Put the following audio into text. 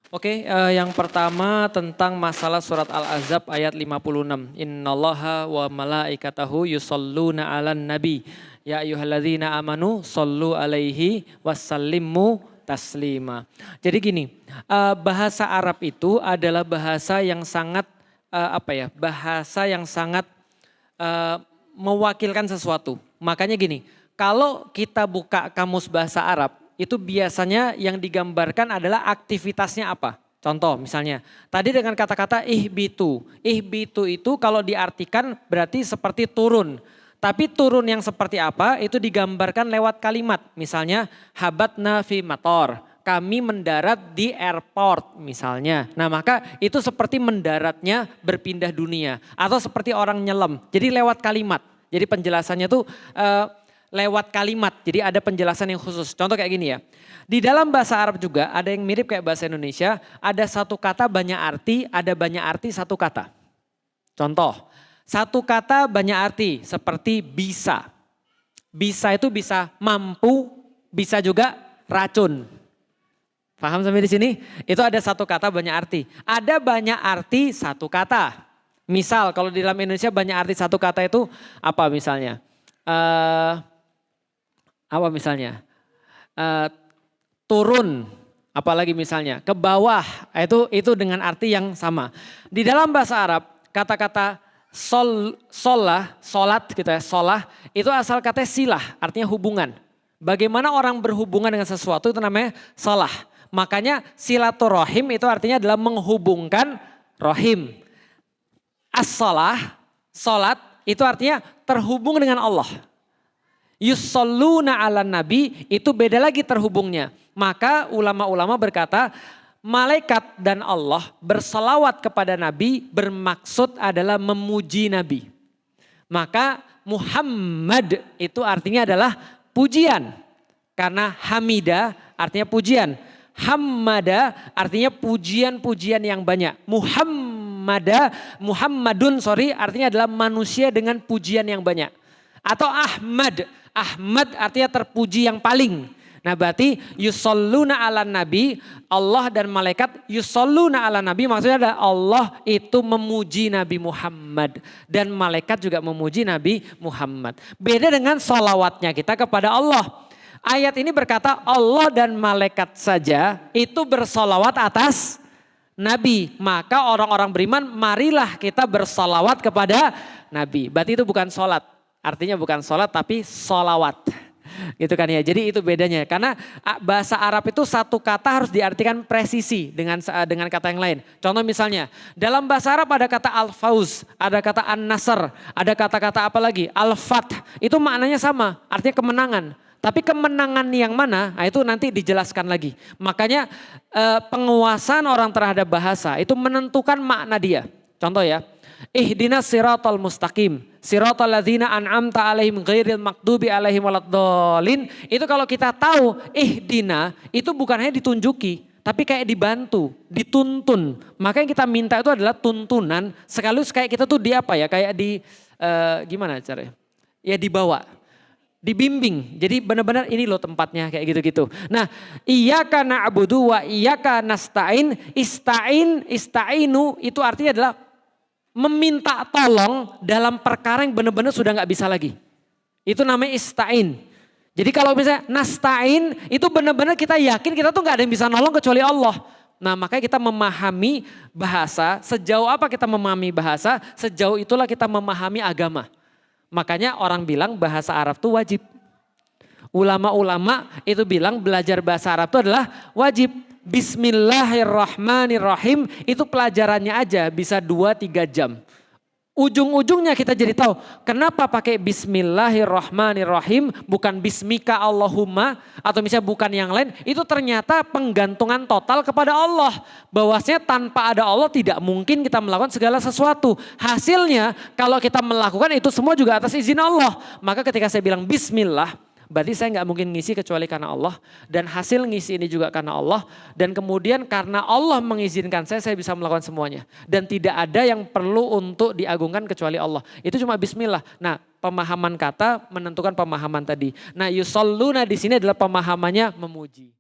Oke, yang pertama tentang masalah surat Al-Ahzab ayat 56. Innallaha wa malaikatahu yusholluna 'alan nabi. Ya ayyuhalladzina amanu shollu alaihi wasallimu taslima. Jadi gini, bahasa Arab itu adalah bahasa yang sangat bahasa yang sangat mewakilkan sesuatu. Makanya gini, kalau kita buka kamus bahasa Arab, itu biasanya yang digambarkan adalah aktivitasnya apa. Contoh misalnya, tadi dengan kata-kata ihbitu. Ihbitu itu kalau diartikan berarti seperti turun. Tapi turun yang seperti apa itu digambarkan lewat kalimat. Misalnya habatna fi mator. Kami mendarat di airport misalnya. Nah maka itu seperti mendaratnya berpindah dunia. Atau seperti orang nyelam. Jadi lewat kalimat. Jadi penjelasannya tuh lewat kalimat. Jadi ada penjelasan yang khusus. Contoh kayak gini ya. Di dalam bahasa Arab juga ada yang mirip kayak bahasa Indonesia. Ada satu kata banyak arti, ada banyak arti satu kata. Contoh, satu kata banyak arti seperti bisa. Bisa itu bisa mampu, bisa juga racun. Paham sampai di sini? Itu ada satu kata banyak arti. Ada banyak arti satu kata. Misal kalau di dalam Indonesia banyak arti satu kata itu apa misalnya? Apa misalnya? Turun, apalagi misalnya ke bawah, itu dengan arti yang sama. Di dalam bahasa Arab kata-kata solat gitu ya, solah itu asal kata silah, artinya hubungan. Bagaimana orang berhubungan dengan sesuatu itu namanya solah. Makanya silaturahim itu artinya adalah menghubungkan rohim. As-solah, solat itu artinya terhubung dengan Allah. Yusholluna 'alan nabi itu beda lagi terhubungnya. Maka ulama-ulama berkata malaikat dan Allah berselawat kepada nabi bermaksud adalah memuji nabi. Maka Muhammad itu artinya adalah pujian. Karena hamida artinya pujian. Hammada artinya pujian-pujian yang banyak. Muhammadun artinya adalah manusia dengan pujian yang banyak. Atau Ahmad artinya terpuji yang paling. Nah berarti yusholluna 'alan nabi, Allah dan malaikat yusholluna 'alan nabi maksudnya adalah Allah itu memuji Nabi Muhammad. Dan malaikat juga memuji Nabi Muhammad. Beda dengan sholawatnya kita kepada Allah. Ayat ini berkata Allah dan malaikat saja itu bersolawat atas Nabi. Maka orang-orang beriman marilah kita bersolawat kepada Nabi. Berarti itu bukan sholat. Artinya bukan sholat tapi sholawat. Gitu kan ya. Jadi itu bedanya. Karena bahasa Arab itu satu kata harus diartikan presisi dengan kata yang lain. Contoh misalnya dalam bahasa Arab ada kata al-fauz, ada kata an-nasr, ada kata-kata apa lagi? Al-fath. Itu maknanya sama, artinya kemenangan. Tapi kemenangan yang mana, nah itu nanti dijelaskan lagi. Makanya penguasaan orang terhadap bahasa itu menentukan makna dia. Contoh ya, ihdinas siratal mustaqim, siratal ladzina an'amta alaihim ghairil maghdubi alaihim waladdallin. Itu kalau kita tahu ihdina itu bukan hanya ditunjuki, tapi kayak dibantu, dituntun. Makanya kita minta itu adalah tuntunan, sekaligus kayak kita tuh kayak di gimana caranya? Ya dibawa. Dibimbing, jadi benar-benar ini loh tempatnya kayak gitu-gitu. Nah, iyyaka na'budu wa iyyaka nasta'in, ista'inu itu artinya adalah meminta tolong dalam perkara yang benar-benar sudah nggak bisa lagi. Itu namanya ista'in. Jadi kalau misalnya nasta'in itu benar-benar kita yakin kita tuh nggak ada yang bisa nolong kecuali Allah. Nah makanya kita memahami bahasa, sejauh apa kita memahami bahasa, sejauh itulah kita memahami agama. Makanya orang bilang bahasa Arab itu wajib. Ulama-ulama itu bilang belajar bahasa Arab itu adalah wajib. Bismillahirrahmanirrahim itu pelajarannya aja bisa 2-3 jam. Ujung-ujungnya kita jadi tahu kenapa pakai bismillahirrahmanirrahim bukan bismika Allahumma atau misalnya bukan yang lain. Itu ternyata penggantungan total kepada Allah. Bahwasanya tanpa ada Allah tidak mungkin kita melakukan segala sesuatu. Hasilnya kalau kita melakukan itu semua juga atas izin Allah. Maka ketika saya bilang bismillah berarti saya nggak mungkin ngisi kecuali karena Allah. Dan hasil ngisi ini juga karena Allah. Dan kemudian karena Allah mengizinkan saya bisa melakukan semuanya. Dan tidak ada yang perlu untuk diagungkan kecuali Allah. Itu cuma bismillah. Nah pemahaman kata menentukan pemahaman tadi. Nah yusholluna di sini adalah pemahamannya memuji.